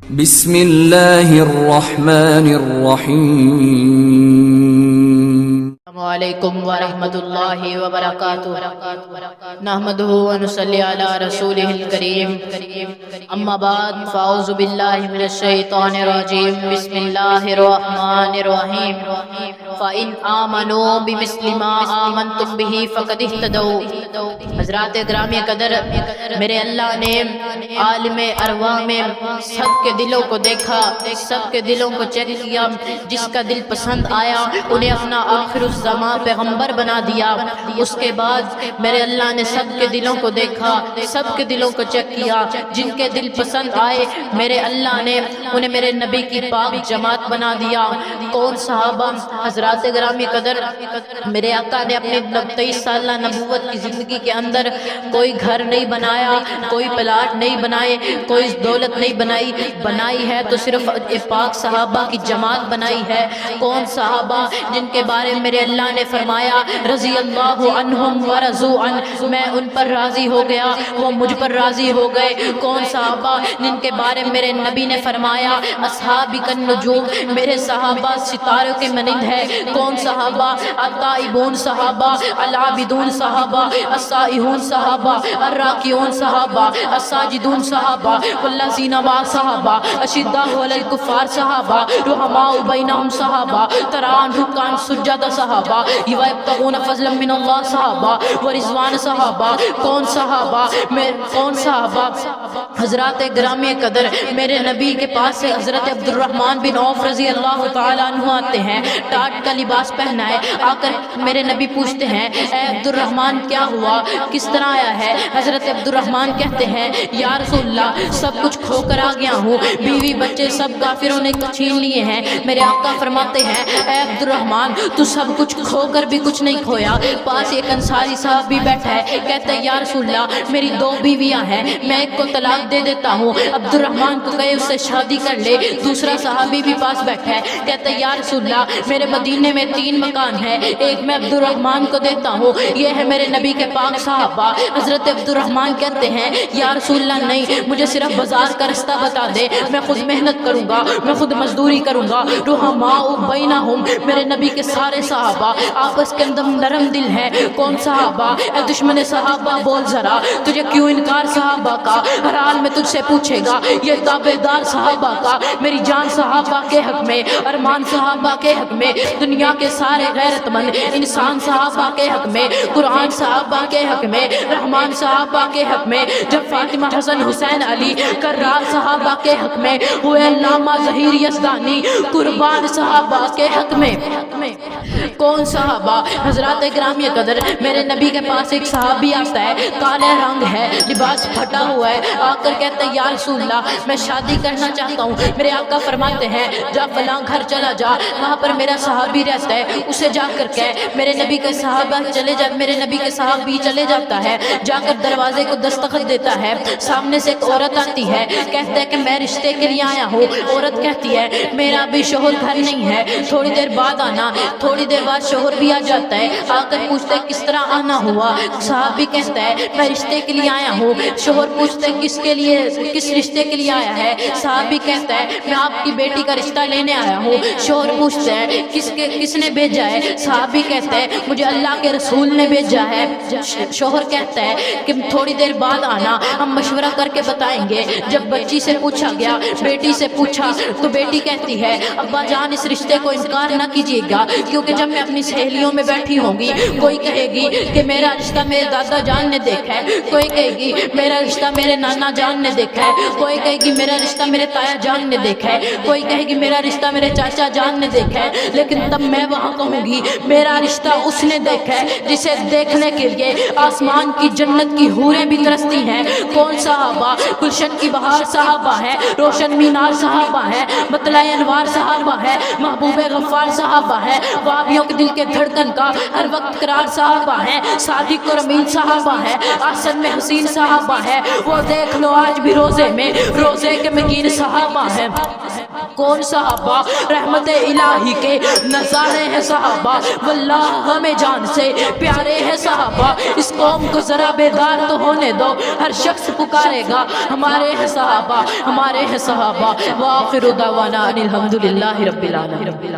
بسم اللہ الرحمن الرحیم۔ السلام علیکم ورحمۃ اللہ وبرکاتہ۔ نحمدہ ونصلی علی رسولہ الکریم، اما بعد فاعوذ باللہ من الشیطان الرجیم، بسم اللہ الرحمن الرحیم۔ فَإِنْ آمَنُوا بِمِثْلِ مَا آمَنْتُمْ بِهِ فَقَدِ اهْتَدَوْا۔ حضرات گرامی قدر، میرے اللہ نے عالم ارواح میں سب کے دلوں کو دیکھا، سب کے دلوں کو چیک کیا، جس کا دل پسند آیا انہیں اپنا آخر الزمان پیغمبر بنا دیا۔ اس کے بعد میرے اللہ نے سب کے دلوں کو دیکھا، سب کے دلوں کو چیک کیا، جن کے دل پسند آئے میرے اللہ نے انہیں میرے نبی کی پاک جماعت بنا دیا۔ کون صحابہ؟ حضرات گرامی قدر، میرے آقا نے اپنے 23 سالہ نبوت کی زندگی کے اندر کوئی گھر نہیں بنایا، کوئی پلاٹ نہیں بنائے، کوئی دولت نہیں بنائی ہے تو صرف پاک صحابہ کی جماعت بنائی ہے۔ کون صحابہ؟ جن کے بارے میں میرے اللہ نے فرمایا رضی اللہ عنہم ورضوا عنہ، میں ان پر راضی ہو گیا، وہ مجھ پر راضی ہو گئے۔ کون صحابہ؟ جن کے بارے میں میرے نبی نے فرمایا اصحابی کالنجوم، میرے صحابہ ستاروں کے مانند ہے۔ کون صحابہ؟ التائبون صحابہ، العابدون صحابہ، السائحون صحابہ، الراکعون صحابہ، الساجدون صحابہ، والذین معہ صحابہ، اشداء علی الکفار صحابہ، رحماء بینہم صحابہ، تراء رکعا سجدا صحابہ، یبتغون فضلا من اللہ صحابہ، ورضوان صحابہ۔ کون صحابہ؟ کون صحابہ؟ حضرات گرامی قدر، میرے نبی کے پاس سے حضرت عبد الرحمن بن عوف رضی اللہ تعالیٰ عنہ آتے ہیں، ٹاٹ کا لباس پہنا ہے، آ کر میرے نبی پوچھتے ہیں اے عبد الرحمن کیا ہوا، کس طرح آیا ہے؟ حضرت عبد الرحمن کہتے ہیں یا رسول اللہ سب کچھ کھو کر آ گیا ہوں، بیوی بچے سب کافروں نے چھین لیے ہیں۔ میرے آقا فرماتے ہیں اے عبد الرحمن تو سب کچھ کھو کر بھی کچھ نہیں کھویا۔ پاس ایک انصاری صاحب بھی بیٹھا ہے، کہتا ہے یا رسول اللہ میری 2 بیویاں ہیں، میں ایک کو طلاق دے دیتا ہوں، عبد الرحمن کو کہے اس سے شادی کر لے۔ دوسرا صحابی بھی پاس بیٹھا ہے، کہتا ہے یا رسول اللہ میرے مدینے میں 3 مکان ہے، ایک میں عبد الرحمن کو دیتا ہوں، یہ ہے میرے نبی کے پاک صحابہ۔ حضرت عبد الرحمن کہتے ہیں یا رسول اللہ نہیں، مجھے صرف بازار کا رستہ بتا دے، میں خود محنت کروں گا، میں خود مزدوری کروں گا۔ رحماء بینہم، میرے نبی کے سارے صحابہ آپس کے اندر نرم دل ہے۔ کون صحابہ؟ اے دشمن صحابہ بول ذرا تجھے کیوں انکار صحابہ کا، ہر حال میں تجھ سے پوچھے گا یہ تابعدار صحابہ کا، میری جان صحابہ کے حق میں، ارمان صحابہ کے حق میں، دنیا کے سارے غیرت مند انسان صحابہ کے حق میں، قرآن صحابہ کے حق میں، رحمان صحابہ کے حق میں، جب فاطمہ حسن حسین علی کرار صحابہ کے حق میں ہوئے، علامہ ظہیر یزدانی قربان صحابہ کے حق میں۔ کون صحابہ؟ حضرات گرامی قدر، میرے نبی کے پاس ایک صحابی آتا ہے، کالے رنگ ہے، لباس پھٹا ہوا ہے، آ کر کہتا ہے یا رسول اللہ میں شادی کرنا چاہتا ہوں۔ میرے آقا فرماتے ہیں جا فلاں گھر چلا جا، وہاں پر میرا صحابی رہتا ہے، اسے جا کر کہہ میرے نبی کے صحابہ چلے جا، میرے نبی کے صحابی چلے جاتا ہے، جا کر دروازے کو دستخط دیتا ہے، سامنے سے ایک عورت آتی ہے، کہتا ہے کہ میں رشتے کے لیے آیا ہوں۔ عورت کہتی ہے میرا بھی شوہر گھر نہیں ہے، تھوڑی دیر بعد آنا۔ تھوڑی دیر بعد شوہر بھی آ جاتا ہے، آ کر پوچھتا ہے کس طرح آنا ہوا؟ صحابی کہتا ہے میں رشتے کے لیے آیا ہوں۔ شوہر پوچھتے ہیں کس کے لیے، کس رشتے کے لیے آیا ہے؟ صحابی کہتا ہے میں آپ کی بیٹی کا رشتہ لینے آیا ہوں۔ شوہر پوچھتے ہیں کس نے بھیجا ہے؟ صحابی کہتا ہے مجھے اللہ کے رسول نے بھیجا ہے۔ شوہر کہتا ہے کہ تھوڑی دیر بعد آنا، ہم مشورہ کر کے بتائیں گے۔ جب بچی سے پوچھا گیا، بیٹی سے پوچھا تو بیٹی کہتی ہے ابا جان اس رشتے کو انکار نہ کیجیے گا، کیونکہ جب میں اپنی سہیلیوں میں بیٹھی ہوں گی کوئی کہے گی کہ میرا رشتہ میرے دادا جان نے دیکھا ہے، کوئی کہے گی میرا رشتہ میرے نانا جان نے دیکھا ہے، کوئی کہے گی میرا رشتہ میرے تایا جان نے دیکھا ہے، کوئی کہے گی میرا رشتہ میرے چاچا جان نے دیکھا ہے، لیکن تب میں وہاں کہوں گی میرا رشتہ اس نے دیکھا ہے جسے دیکھنے کے لیے آسمان کی جنت کی حوریں بھی ترستی ہیں۔ کون صحابہ؟ گلشن کی بہار صحابہ ہے، روشن مینار صحابہ ہے، مطلع انوار صحابہ ہے، محبوب غفار صحابہ ہے، وابیوں کے دل کے دھڑکن کا ہر وقت قرار صحابہ ہے، صادق اور امین صحابہ ہے، احسن میں حسین صحابہ ہے، وہ دیکھ لو آج بھی روزے میں روزے کے مکین صحابہ ہے۔ کون صحابہ؟ رحمت الہی کے نظارے ہیں صحابہ، واللہ ہمیں جان سے پیارے ہیں صحابہ۔ اس قوم کو ذرا بیدار تو ہونے دو، ہر شخص پکارے گا ہمارے ہیں صحابہ، ہمارے ہیں صحابہ۔ وآخر دعوانا ان الحمدللہ رب العالمین۔